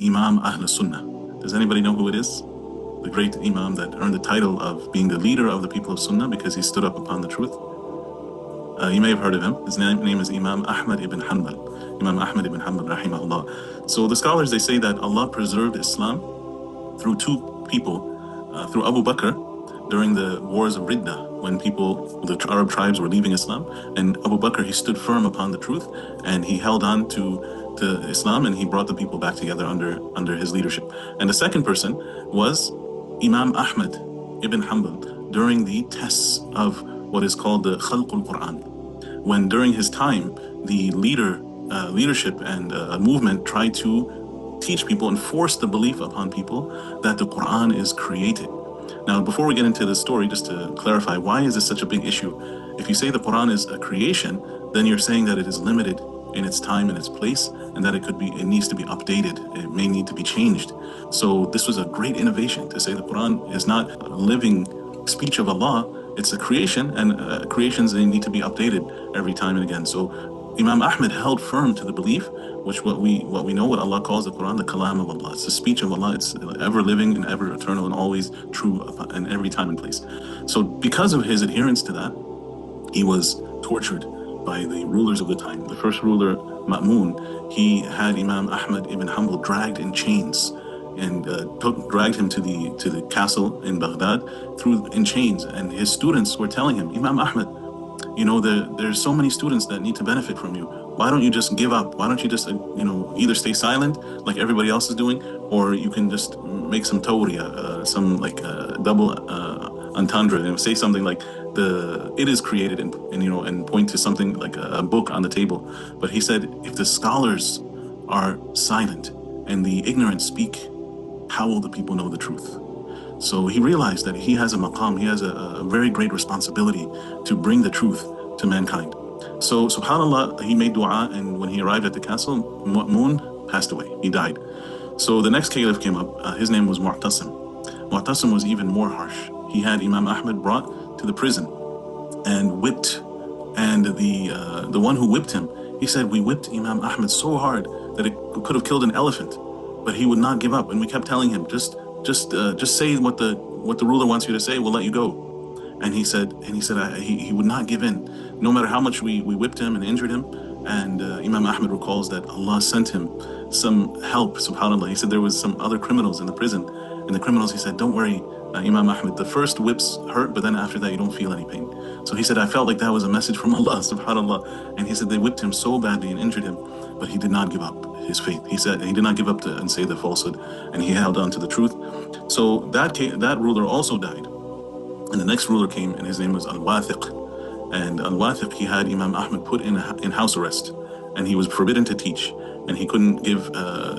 Imam Ahlul Sunnah. Does anybody know who it is? The great Imam that earned the title of being the leader of the people of Sunnah because he stood up upon the truth. You may have heard of him. His name is Imam Ahmad ibn Hanbal. Imam Ahmad ibn Hanbal, rahimahullah. So the scholars, they say that Allah preserved Islam through two people, through Abu Bakr during the wars of Ridda, when the Arab tribes were leaving Islam, and Abu Bakr, he stood firm upon the truth, and he held on to Islam, and he brought the people back together under his leadership. And the second person was Imam Ahmad ibn Hanbal during the tests of what is called the Khalqul Quran, when during his time the leadership and movement tried to teach people and force the belief upon people that the Quran is created. Now, before we get into the story, just to clarify, why is this such a big issue? If you say the Quran is a creation, then you're saying that it is limited in its time and its place, and that it needs to be updated. It may need to be changed. So this was a great innovation to say the Quran is not a living speech of Allah. It's a creation, and creations, they need to be updated every time and again. So Imam Ahmad held firm to the belief, which what we know, what Allah calls the Quran, the kalam of Allah. It's the speech of Allah. It's ever living and ever eternal and always true in every time and place. So because of his adherence to that, he was tortured by the rulers of the time. The first ruler, Ma'mun, he had Imam Ahmad ibn Hanbal dragged in chains and dragged him to the castle in Baghdad in chains. And his students were telling him, Imam Ahmad, you know, there's so many students that need to benefit from you. Why don't you just give up? Why don't you just, either stay silent like everybody else is doing, or you can just make some tawriya, some like double entendre, say something like it is created and point to something like a book on the table. But he said, if the scholars are silent and the ignorant speak, how will the people know the truth? So he realized that he has a maqam, he has a very great responsibility to bring the truth to mankind. So subhanAllah, he made dua, and when he arrived at the castle, Ma'mun passed away, he died. So the next caliph came up, his name was Mu'tasim. Mu'tasim was even more harsh. He had Imam Ahmad brought to the prison and whipped, and the one who whipped him, he said, we whipped Imam Ahmad so hard that it could have killed an elephant, but he would not give up. And we kept telling him, just say what the ruler wants you to say, we'll let you go. And he said he would not give in, no matter how much we whipped him and injured him. And Imam Ahmad recalls that Allah sent him some help, subhanAllah. He said there was some other criminals in the prison, and the criminals, he said, don't worry, Imam Ahmad, the first whips hurt, but then after that you don't feel any pain. So he said, I felt like that was a message from Allah, subhanAllah. And he said they whipped him so badly and injured him, but he did not give up his faith. He said he did not give up and say the falsehood, and he held on to the truth. So that ruler also died. And the next ruler came, and his name was Al-Wathiq. And Al-Wathiq, he had Imam Ahmad put in house arrest, and he was forbidden to teach, and he couldn't give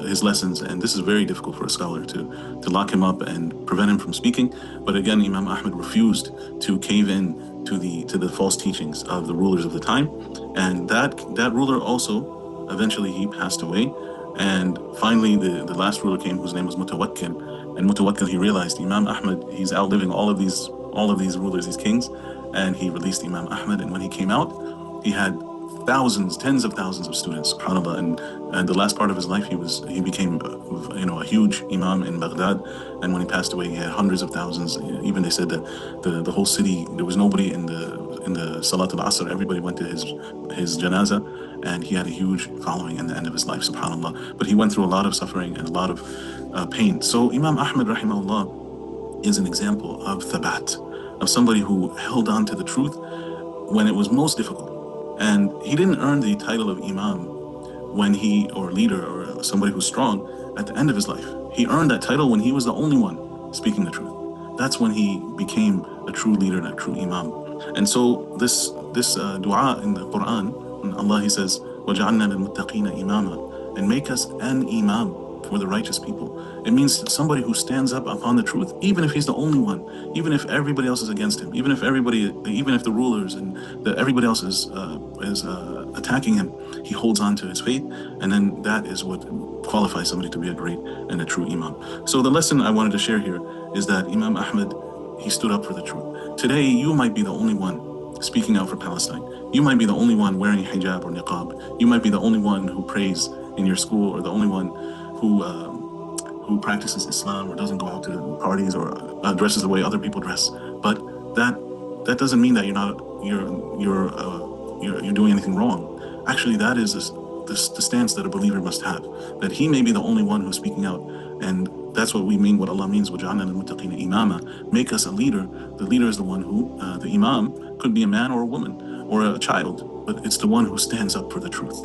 his lessons. And this is very difficult for a scholar to lock him up and prevent him from speaking. But again, Imam Ahmad refused to cave in to the false teachings of the rulers of the time. And that ruler also, eventually he passed away. And finally, the last ruler came, whose name was Mutawakkil. And Mutawakkil, he realized Imam Ahmad, he's outliving all of these rulers, these kings, and he released Imam Ahmad. And when he came out, he had thousands, tens of thousands of students, subhanAllah. And the last part of his life, he became a huge imam in Baghdad. And when he passed away, he had hundreds of thousands. Even they said that the whole city, there was nobody in the Salat al-Asr. Everybody went to his janazah, and he had a huge following in the end of his life, subhanAllah. But he went through a lot of suffering and a lot of pain. So Imam Ahmad, rahimahullah, is an example of Thabat, of somebody who held on to the truth when it was most difficult. And he didn't earn the title of Imam or leader or somebody who's strong at the end of his life. He earned that title when he was the only one speaking the truth. That's when he became a true leader and a true Imam. And so this dua in the Quran, when Allah, he says, وَجَعَلْنَا لِلْمُتَّقِينَ إِمَامًا, and make us an Imam for the righteous people. It means somebody who stands up upon the truth, even if he's the only one, even if everybody else is against him, even if the rulers and everybody else is attacking him, he holds on to his faith, and then that is what qualifies somebody to be a great and a true Imam. So the lesson I wanted to share here is that Imam Ahmad, he stood up for the truth. Today, you might be the only one speaking out for Palestine. You might be the only one wearing hijab or niqab. You might be the only one who prays in your school, or the only one who who practices Islam or doesn't go out to parties or dresses the way other people dress. But that doesn't mean that you're doing anything wrong. Actually, that is the stance that a believer must have. That he may be the only one who's speaking out, and that's what we mean. What Allah means, وَجَعَلْنَا لِلْمُتَّقِينَ إِمَامًا. Make us a leader. The leader is the one who, the imam, could be a man or a woman or a child, but it's the one who stands up for the truth.